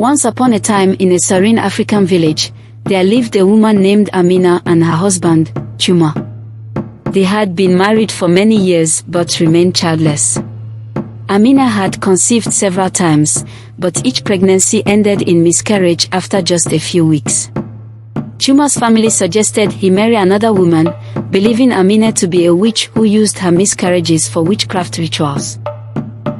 Once upon a time in a serene African village, there lived a woman named Amina and her husband, Chuma. They had been married for many years but remained childless. Amina had conceived several times, but each pregnancy ended in miscarriage after just a few weeks. Chuma's family suggested he marry another woman, believing Amina to be a witch who used her miscarriages for witchcraft rituals.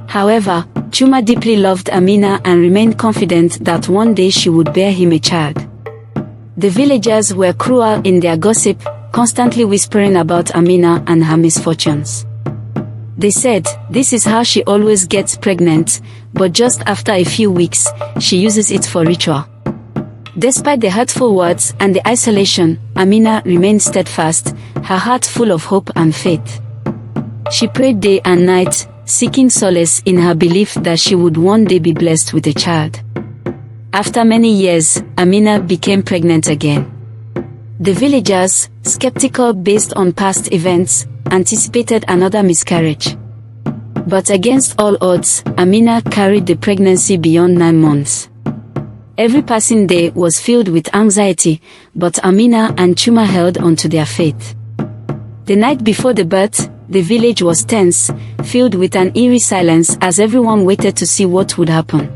However, Chuma deeply loved Amina and remained confident that one day she would bear him a child. The villagers were cruel in their gossip, constantly whispering about Amina and her misfortunes. They said, "This is how she always gets pregnant, but just after a few weeks, she uses it for ritual." Despite the hurtful words and the isolation, Amina remained steadfast, her heart full of hope and faith. She prayed day and night, seeking solace in her belief that she would one day be blessed with a child. After many years, Amina became pregnant again. The villagers, skeptical based on past events, anticipated another miscarriage. But against all odds, Amina carried the pregnancy beyond 9 months. Every passing day was filled with anxiety, but Amina and Chuma held on to their faith. The night before the birth, the village was tense, filled with an eerie silence as everyone waited to see what would happen.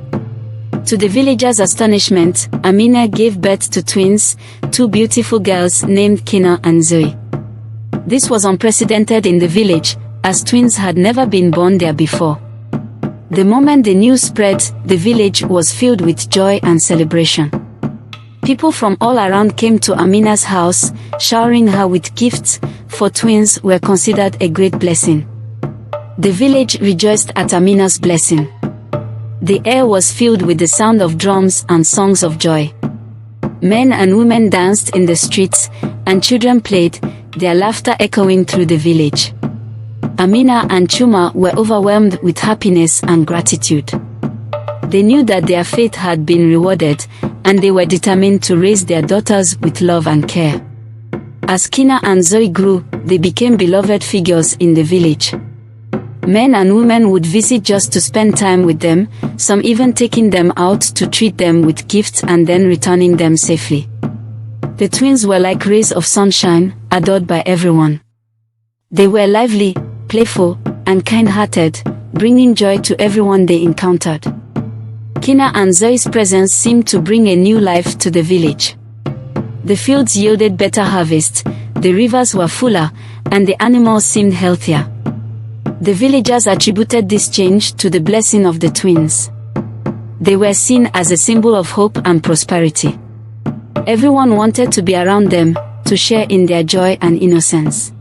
To the villagers' astonishment, Amina gave birth to twins, 2 beautiful girls named Kina and Zoe. This was unprecedented in the village, as twins had never been born there before. The moment the news spread, the village was filled with joy and celebration. People from all around came to Amina's house, showering her with gifts, for twins were considered a great blessing. The village rejoiced at Amina's blessing. The air was filled with the sound of drums and songs of joy. Men and women danced in the streets, and children played, their laughter echoing through the village. Amina and Chuma were overwhelmed with happiness and gratitude. They knew that their faith had been rewarded, and they were determined to raise their daughters with love and care. As Kina and Zoe grew, they became beloved figures in the village. Men and women would visit just to spend time with them, some even taking them out to treat them with gifts and then returning them safely. The twins were like rays of sunshine, adored by everyone. They were lively, playful, and kind-hearted, bringing joy to everyone they encountered. Kina and Zoe's presence seemed to bring a new life to the village. The fields yielded better harvests, the rivers were fuller, and the animals seemed healthier. The villagers attributed this change to the blessing of the twins. They were seen as a symbol of hope and prosperity. Everyone wanted to be around them, to share in their joy and innocence.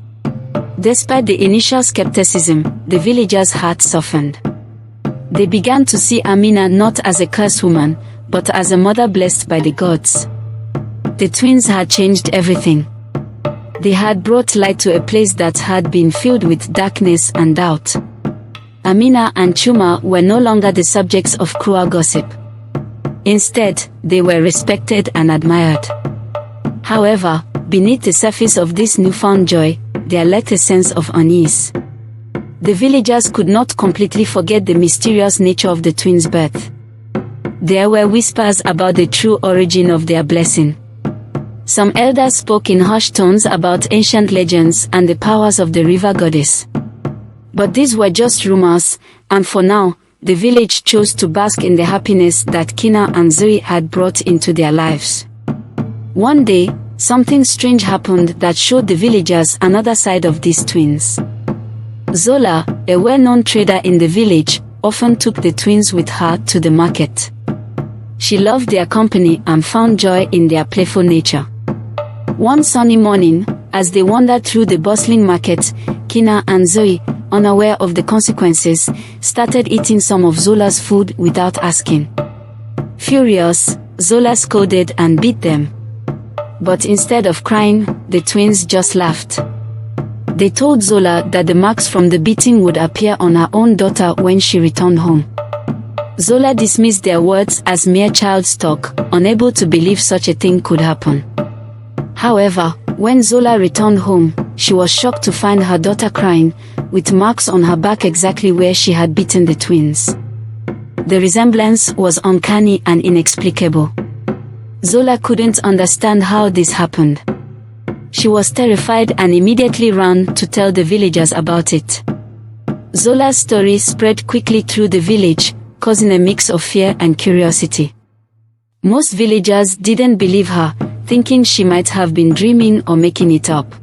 Despite the initial skepticism, the villagers' hearts softened. They began to see Amina not as a cursed woman, but as a mother blessed by the gods. The twins had changed everything. They had brought light to a place that had been filled with darkness and doubt. Amina and Chuma were no longer the subjects of cruel gossip. Instead, they were respected and admired. However, beneath the surface of this newfound joy, there lurked a sense of unease. The villagers could not completely forget the mysterious nature of the twins' birth. There were whispers about the true origin of their blessing. Some elders spoke in hushed tones about ancient legends and the powers of the river goddess. But these were just rumors, and for now, the village chose to bask in the happiness that Kina and Zoe had brought into their lives. One day, something strange happened that showed the villagers another side of these twins. Zola, a well-known trader in the village, often took the twins with her to the market. She loved their company and found joy in their playful nature. One sunny morning, as they wandered through the bustling market, Kina and Zoe, unaware of the consequences, started eating some of Zola's food without asking. Furious, Zola scolded and beat them. But instead of crying, the twins just laughed. They told Zola that the marks from the beating would appear on her own daughter when she returned home. Zola dismissed their words as mere child's talk, unable to believe such a thing could happen. However, when Zola returned home, she was shocked to find her daughter crying, with marks on her back exactly where she had beaten the twins. The resemblance was uncanny and inexplicable. Zola couldn't understand how this happened. She was terrified and immediately ran to tell the villagers about it. Zola's story spread quickly through the village, causing a mix of fear and curiosity. Most villagers didn't believe her, thinking she might have been dreaming or making it up.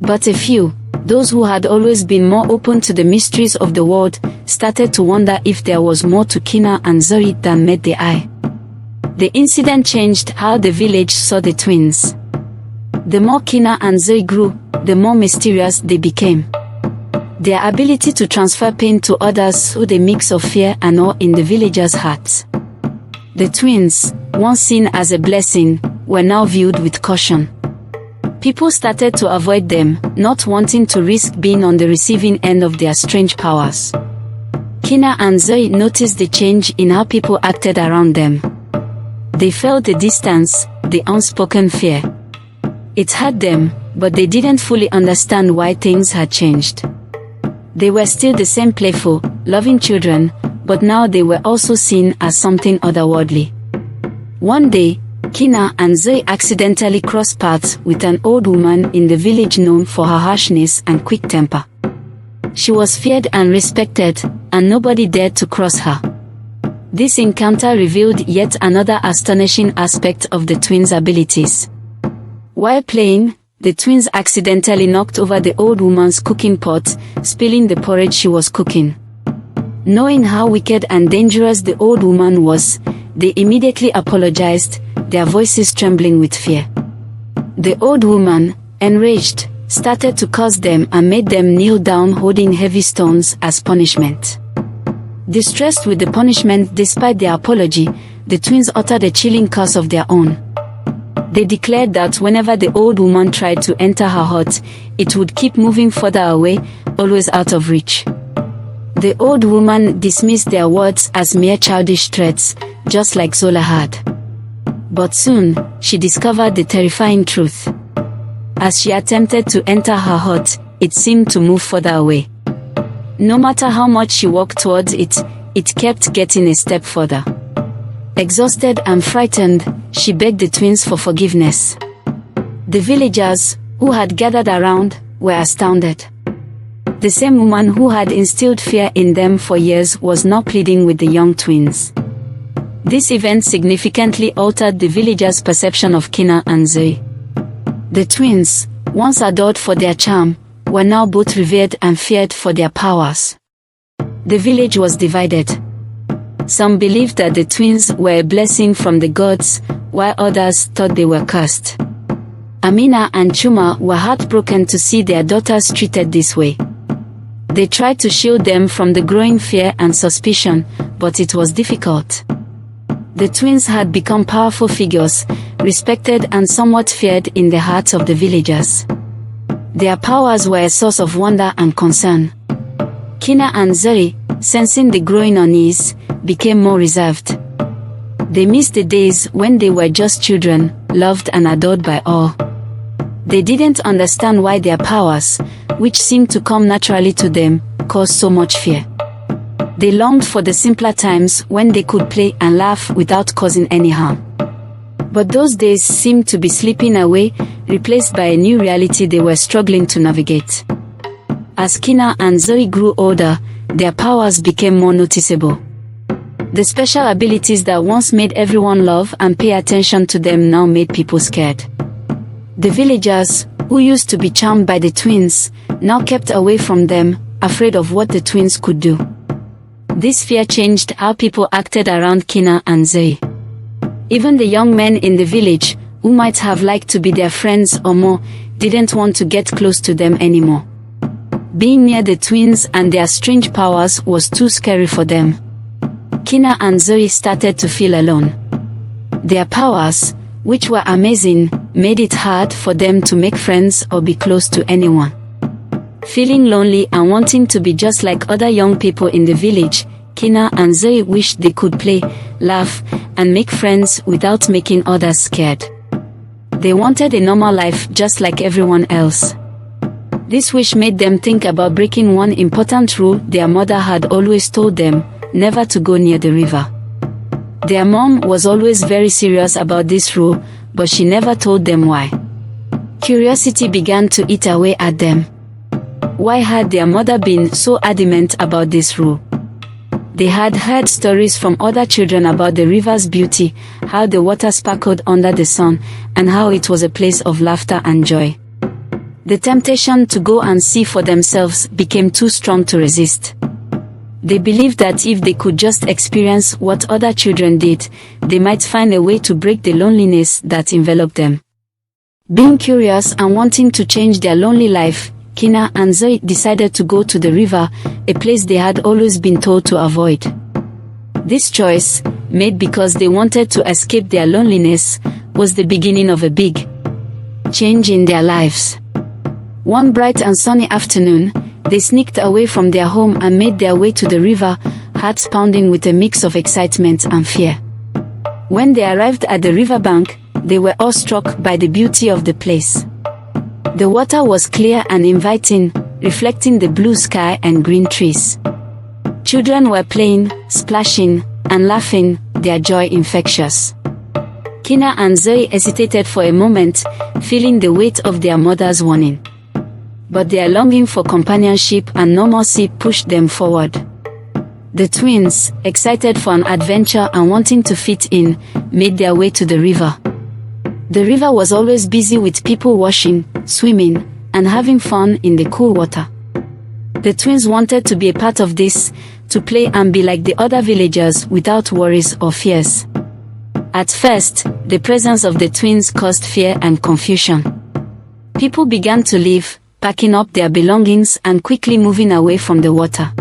But a few, those who had always been more open to the mysteries of the world, started to wonder if there was more to Kina and Zoe than met the eye. The incident changed how the village saw the twins. The more Kina and Zoe grew, the more mysterious they became. Their ability to transfer pain to others sowed a mix of fear and awe in the villagers' hearts. The twins, once seen as a blessing, were now viewed with caution. People started to avoid them, not wanting to risk being on the receiving end of their strange powers. Kina and Zoe noticed the change in how people acted around them. They felt the distance, the unspoken fear. It hurt them, but they didn't fully understand why things had changed. They were still the same playful, loving children, but now they were also seen as something otherworldly. One day, Kina and Zoe accidentally crossed paths with an old woman in the village known for her harshness and quick temper. She was feared and respected, and nobody dared to cross her. This encounter revealed yet another astonishing aspect of the twins' abilities. While playing, the twins accidentally knocked over the old woman's cooking pot, spilling the porridge she was cooking. Knowing how wicked and dangerous the old woman was, they immediately apologized, their voices trembling with fear. The old woman, enraged, started to curse them and made them kneel down holding heavy stones as punishment. Distressed with the punishment despite their apology, the twins uttered a chilling curse of their own. They declared that whenever the old woman tried to enter her hut, it would keep moving further away, always out of reach. The old woman dismissed their words as mere childish threats, just like Zola had. But soon, she discovered the terrifying truth. As she attempted to enter her hut, it seemed to move further away. No matter how much she walked towards it, it kept getting a step further. Exhausted and frightened, she begged the twins for forgiveness. The villagers, who had gathered around, were astounded. The same woman who had instilled fear in them for years was now pleading with the young twins. This event significantly altered the villagers' perception of Kina and Zoe. The twins, once adored for their charm, were now both revered and feared for their powers. The village was divided. Some believed that the twins were a blessing from the gods, while others thought they were cursed. Amina and Chuma were heartbroken to see their daughters treated this way. They tried to shield them from the growing fear and suspicion, but it was difficult. The twins had become powerful figures, respected and somewhat feared in the hearts of the villagers. Their powers were a source of wonder and concern. Kina and Zoe, sensing the growing unease, became more reserved. They missed the days when they were just children, loved and adored by all. They didn't understand why their powers, which seemed to come naturally to them, caused so much fear. They longed for the simpler times when they could play and laugh without causing any harm. But those days seemed to be slipping away, replaced by a new reality they were struggling to navigate. As Kina and Zoe grew older, their powers became more noticeable. The special abilities that once made everyone love and pay attention to them now made people scared. The villagers, who used to be charmed by the twins, now kept away from them, afraid of what the twins could do. This fear changed how people acted around Kina and Zoe. Even the young men in the village, who might have liked to be their friends or more, didn't want to get close to them anymore. Being near the twins and their strange powers was too scary for them. Kina and Zoe started to feel alone. Their powers, which were amazing, made it hard for them to make friends or be close to anyone. Feeling lonely and wanting to be just like other young people in the village, Kina and Zoe wished they could play, laugh, and make friends without making others scared. They wanted a normal life just like everyone else. This wish made them think about breaking one important rule their mother had always told them: never to go near the river. Their mom was always very serious about this rule, but she never told them why. Curiosity began to eat away at them. Why had their mother been so adamant about this rule? They had heard stories from other children about the river's beauty, how the water sparkled under the sun, and how it was a place of laughter and joy. The temptation to go and see for themselves became too strong to resist. They believed that if they could just experience what other children did, they might find a way to break the loneliness that enveloped them. Being curious and wanting to change their lonely life, Kina and Zoe decided to go to the river, a place they had always been told to avoid. This choice, made because they wanted to escape their loneliness, was the beginning of a big change in their lives. One bright and sunny afternoon, they sneaked away from their home and made their way to the river, hearts pounding with a mix of excitement and fear. When they arrived at the riverbank, they were awestruck by the beauty of the place. The water was clear and inviting, reflecting the blue sky and green trees. Children were playing, splashing, and laughing, their joy infectious. Kina and Zoe hesitated for a moment, feeling the weight of their mother's warning. But their longing for companionship and normalcy pushed them forward. The twins, excited for an adventure and wanting to fit in, made their way to the river. The river was always busy with people washing, swimming, and having fun in the cool water. The twins wanted to be a part of this, to play and be like the other villagers without worries or fears. At first, the presence of the twins caused fear and confusion. People began to leave, packing up their belongings and quickly moving away from the water.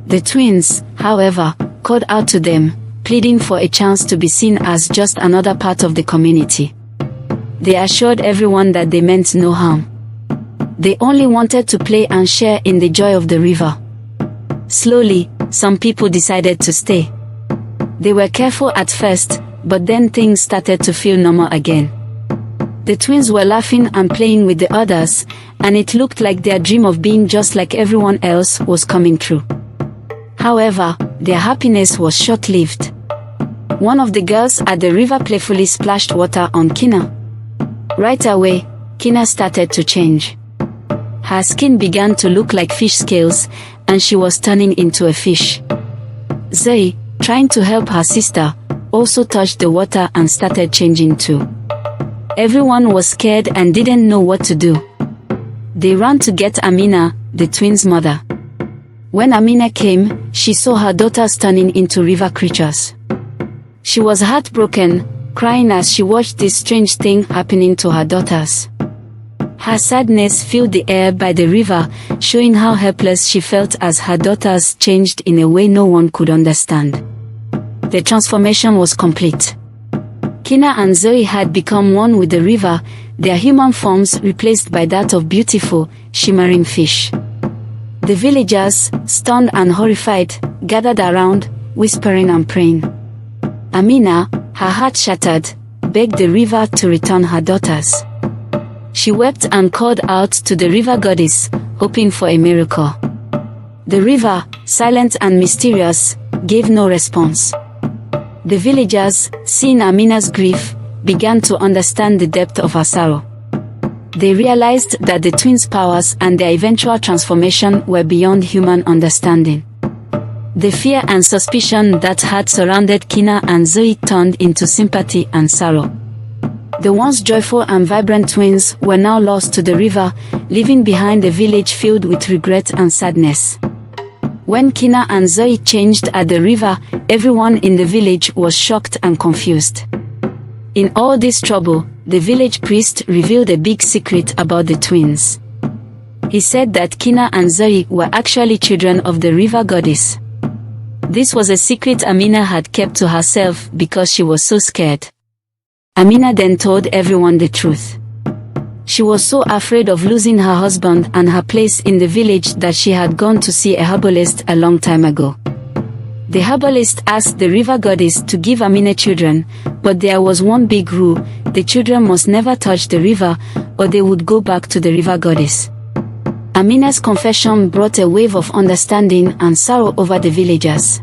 The twins, however, called out to them, pleading for a chance to be seen as just another part of the community. They assured everyone that they meant no harm. They only wanted to play and share in the joy of the river. Slowly, some people decided to stay. They were careful at first, but then things started to feel normal again. The twins were laughing and playing with the others, and it looked like their dream of being just like everyone else was coming true. However, their happiness was short-lived. One of the girls at the river playfully splashed water on Kina. Right away, Kina started to change. Her skin began to look like fish scales, and she was turning into a fish. Zoe, trying to help her sister, also touched the water and started changing too. Everyone was scared and didn't know what to do. They ran to get Amina, the twins' mother. When Amina came, she saw her daughters turning into river creatures. She was heartbroken, crying as she watched this strange thing happening to her daughters. Her sadness filled the air by the river, showing how helpless she felt as her daughters changed in a way no one could understand. The transformation was complete. Kina and Zoe had become one with the river, their human forms replaced by that of beautiful, shimmering fish. The villagers, stunned and horrified, gathered around, whispering and praying. Amina, her heart shattered, begged the river to return her daughters. She wept and called out to the river goddess, hoping for a miracle. The river, silent and mysterious, gave no response. The villagers, seeing Amina's grief, began to understand the depth of her sorrow. They realized that the twins' powers and their eventual transformation were beyond human understanding. The fear and suspicion that had surrounded Kina and Zoe turned into sympathy and sorrow. The once joyful and vibrant twins were now lost to the river, leaving behind a village filled with regret and sadness. When Kina and Zoe changed at the river, everyone in the village was shocked and confused. In all this trouble, the village priest revealed a big secret about the twins. He said that Kina and Zoe were actually children of the river goddess. This was a secret Amina had kept to herself because she was so scared. Amina then told everyone the truth. She was so afraid of losing her husband and her place in the village that she had gone to see a herbalist a long time ago. The herbalist asked the river goddess to give Amina children, but there was one big rule: the children must never touch the river, or they would go back to the river goddess. Amina's confession brought a wave of understanding and sorrow over the villagers.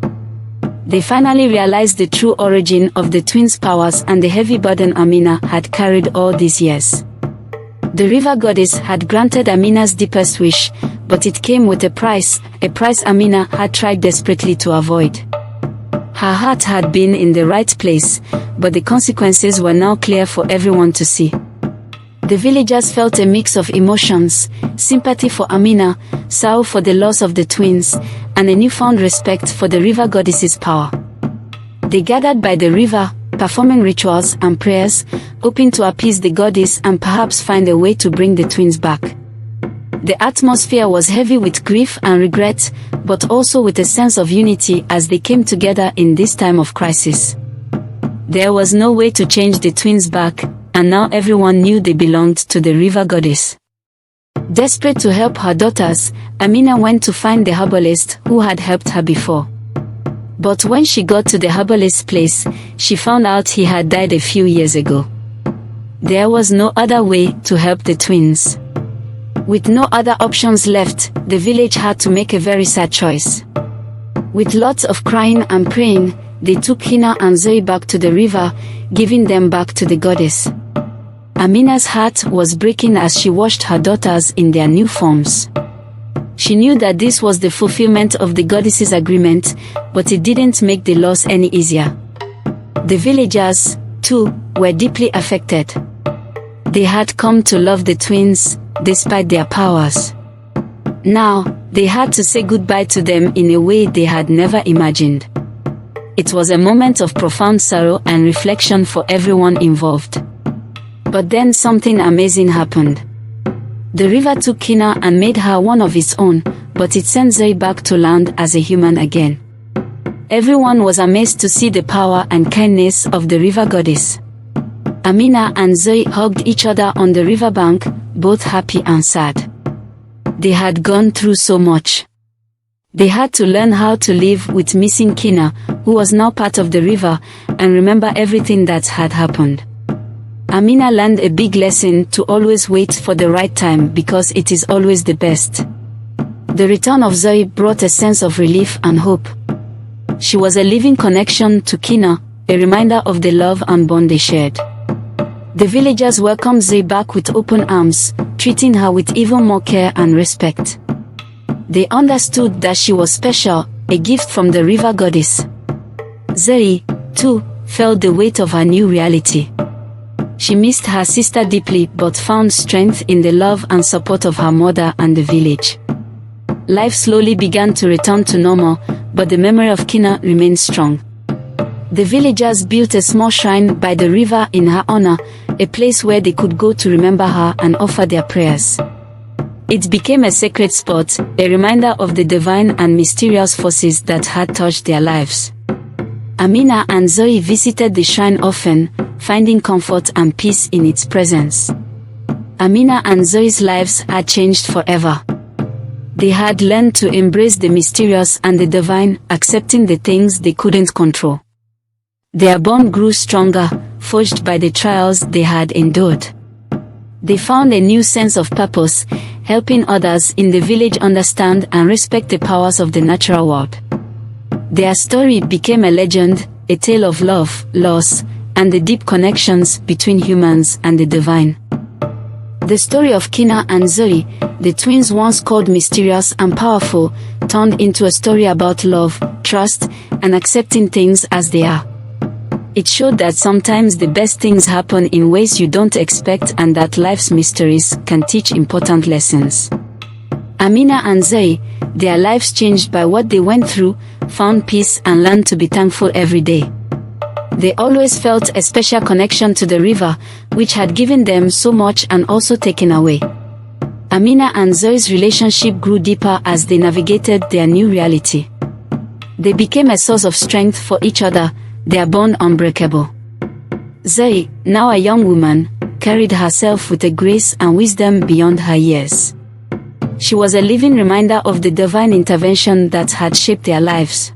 They finally realized the true origin of the twins' powers and the heavy burden Amina had carried all these years. The river goddess had granted Amina's deepest wish, but it came with a price Amina had tried desperately to avoid. Her heart had been in the right place, but the consequences were now clear for everyone to see. The villagers felt a mix of emotions: sympathy for Amina, sorrow for the loss of the twins, and a newfound respect for the river goddess's power. They gathered by the river, performing rituals and prayers, hoping to appease the goddess and perhaps find a way to bring the twins back. The atmosphere was heavy with grief and regret, but also with a sense of unity as they came together in this time of crisis. There was no way to change the twins back, and now everyone knew they belonged to the river goddess. Desperate to help her daughters, Amina went to find the herbalist who had helped her before. But when she got to the herbalist's place, she found out he had died a few years ago. There was no other way to help the twins. With no other options left, the village had to make a very sad choice. With lots of crying and praying, they took Hina and Zoe back to the river, giving them back to the goddess. Amina's heart was breaking as she watched her daughters in their new forms. She knew that this was the fulfillment of the goddess's agreement, but it didn't make the loss any easier. The villagers, too, were deeply affected. They had come to love the twins, despite their powers. Now, they had to say goodbye to them in a way they had never imagined. It was a moment of profound sorrow and reflection for everyone involved. But then something amazing happened. The river took Hina and made her one of its own, but it sent Zoe back to land as a human again. Everyone was amazed to see the power and kindness of the river goddess. Amina and Zoe hugged each other on the riverbank, both happy and sad. They had gone through so much. They had to learn how to live with missing Hina, who was now part of the river, and remember everything that had happened. Amina learned a big lesson: to always wait for the right time, because it is always the best. The return of Zoe brought a sense of relief and hope. She was a living connection to Hina, a reminder of the love and bond they shared. The villagers welcomed Zoe back with open arms, treating her with even more care and respect. They understood that she was special, a gift from the river goddess. Zoe, too, felt the weight of her new reality. She missed her sister deeply but found strength in the love and support of her mother and the village. Life slowly began to return to normal, but the memory of Hina remained strong. The villagers built a small shrine by the river in her honor, a place where they could go to remember her and offer their prayers. It became a sacred spot, a reminder of the divine and mysterious forces that had touched their lives. Amina and Zoe visited the shrine often, finding comfort and peace in its presence. Amina and Zoe's lives had changed forever. They had learned to embrace the mysterious and the divine, accepting the things they couldn't control. Their bond grew stronger, forged by the trials they had endured. They found a new sense of purpose, helping others in the village understand and respect the powers of the natural world. Their story became a legend, a tale of love, loss, and the deep connections between humans and the divine. The story of Hina and Zoe, the twins once called mysterious and powerful, turned into a story about love, trust, and accepting things as they are. It showed that sometimes the best things happen in ways you don't expect, and that life's mysteries can teach important lessons. Amina and Zoe, their lives changed by what they went through, found peace and learned to be thankful every day. They always felt a special connection to the river, which had given them so much and also taken away. Amina and Zoe's relationship grew deeper as they navigated their new reality. They became a source of strength for each other, their bond unbreakable. Zoe, now a young woman, carried herself with a grace and wisdom beyond her years. She was a living reminder of the divine intervention that had shaped their lives.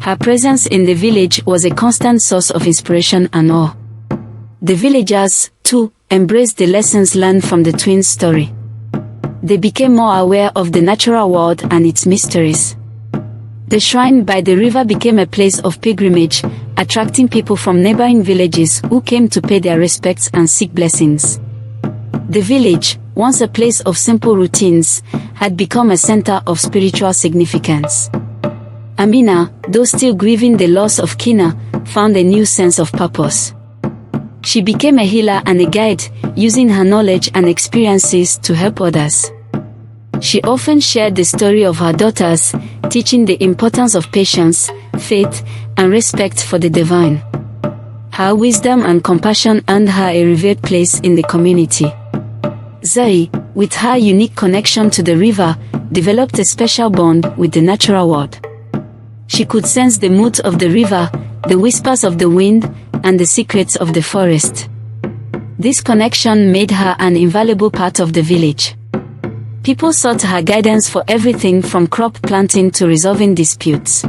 Her presence in the village was a constant source of inspiration and awe. The villagers, too, embraced the lessons learned from the twins' story. They became more aware of the natural world and its mysteries. The shrine by the river became a place of pilgrimage, attracting people from neighboring villages who came to pay their respects and seek blessings. The village, once a place of simple routines, had become a center of spiritual significance. Amina, though still grieving the loss of Kina, found a new sense of purpose. She became a healer and a guide, using her knowledge and experiences to help others. She often shared the story of her daughters, teaching the importance of patience, faith, and respect for the divine. Her wisdom and compassion earned her a revered place in the community. Zoe, with her unique connection to the river, developed a special bond with the natural world. She could sense the moods of the river, the whispers of the wind, and the secrets of the forest. This connection made her an invaluable part of the village. People sought her guidance for everything from crop planting to resolving disputes.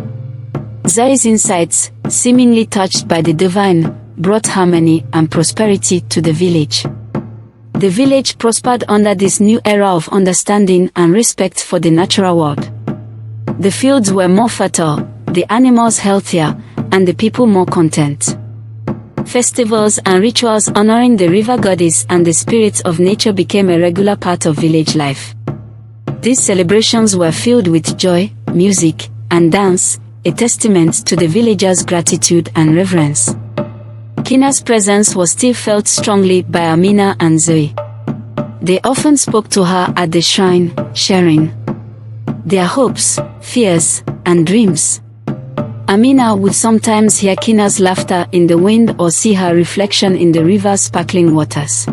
Zoe's insights, seemingly touched by the divine, brought harmony and prosperity to the village. The village prospered under this new era of understanding and respect for the natural world. The fields were more fertile, the animals healthier, and the people more content. Festivals and rituals honoring the river goddess and the spirits of nature became a regular part of village life. These celebrations were filled with joy, music, and dance, a testament to the villagers' gratitude and reverence. Kina's presence was still felt strongly by Amina and Zoe. They often spoke to her at the shrine, sharing their hopes, fears, and dreams. Amina would sometimes hear Kina's laughter in the wind or see her reflection in the river's sparkling waters.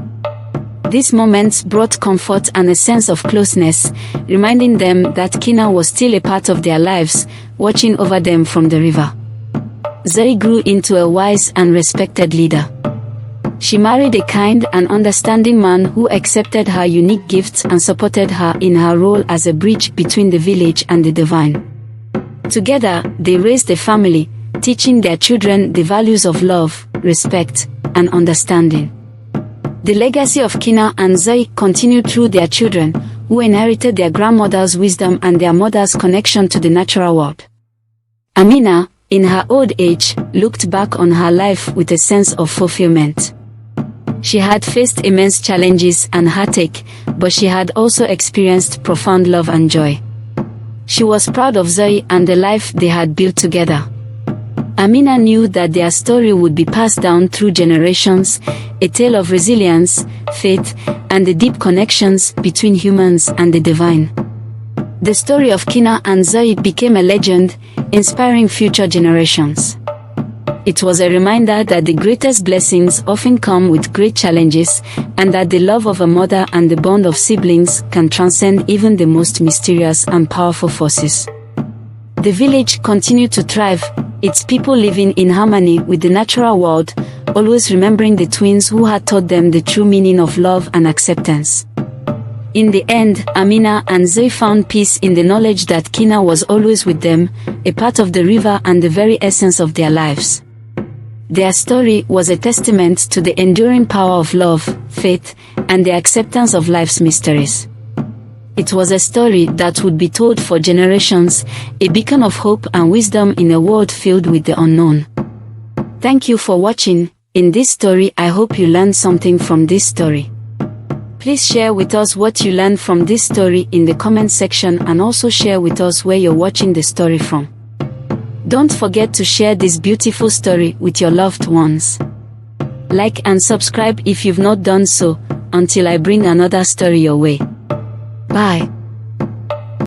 These moments brought comfort and a sense of closeness, reminding them that Kina was still a part of their lives, watching over them from the river. Zoe grew into a wise and respected leader. She married a kind and understanding man who accepted her unique gifts and supported her in her role as a bridge between the village and the divine. Together, they raised a family, teaching their children the values of love, respect, and understanding. The legacy of Kina and Zoe continued through their children, who inherited their grandmother's wisdom and their mother's connection to the natural world. Amina, in her old age, looked back on her life with a sense of fulfillment. She had faced immense challenges and heartache, but she had also experienced profound love and joy. She was proud of Zoe and the life they had built together. Amina knew that their story would be passed down through generations, a tale of resilience, faith, and the deep connections between humans and the divine. The story of Kina and Zoe became a legend, inspiring future generations. It was a reminder that the greatest blessings often come with great challenges, and that the love of a mother and the bond of siblings can transcend even the most mysterious and powerful forces. The village continued to thrive, its people living in harmony with the natural world, always remembering the twins who had taught them the true meaning of love and acceptance. In the end, Amina and Zoe found peace in the knowledge that Kina was always with them, a part of the river and the very essence of their lives. Their story was a testament to the enduring power of love, faith, and the acceptance of life's mysteries. It was a story that would be told for generations, a beacon of hope and wisdom in a world filled with the unknown. Thank you for watching. In this story, I hope you learned something from this story. Please share with us what you learned from this story in the comment section, and also share with us where you're watching the story from. Don't forget to share this beautiful story with your loved ones. Like and subscribe if you've not done so, until I bring another story your way. Bye.